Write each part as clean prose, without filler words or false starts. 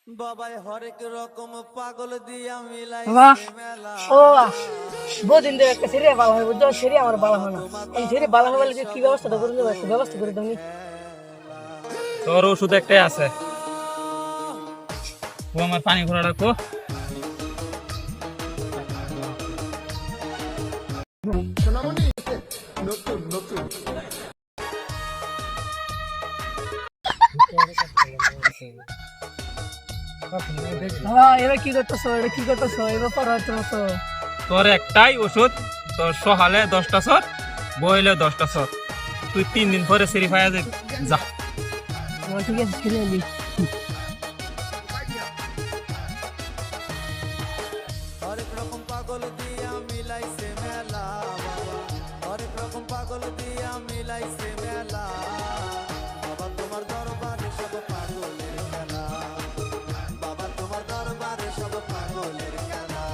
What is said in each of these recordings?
বাবাই হরেক রকম পাগল দিয়া বাহ মিলাইছে মেলা। ও বাহ বহুদিন ধরে একটা সেরিয়া ভালো হয় বুঝছো সেরিয়া আমার ভালো হয় না এই সেরিয়া ভালো হবে বলে কি ব্যবস্থাটা করে দেবো একটু ব্যবস্থা করে দাও নি তোর ওষুধ একটাই আছে, ও আমার পানি ঘোরা রাখো। হ্যাঁ এবার কি করতেছো এটা কি করতেছো এবার পর হচ্ছে তো তোর একটাই ওষুধ, তোর সকালে 10টা শট, বইলে 10টা শট। তুই 3 দিন পরে সেরি পাইয়া যাবি, যা। ঠিক আছে সেরিয়া নি হরেক রকম পাগল দিয়া মিলাইছে মেলা বাবা, হরেক রকম পাগল দিয়া মিলাইছে মেলা। বাবা তোমার দরবারে সব পাগলের খেলা, বাবা তোমার দরবারে সব পাগলের খেলা।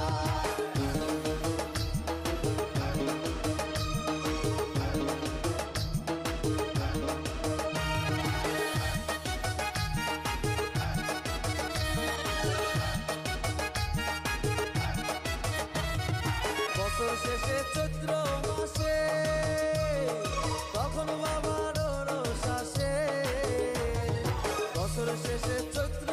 বছর শেষে চৈত্র মাসে তখন বাবার রোষ আসে, বছর শেষে চৈত্র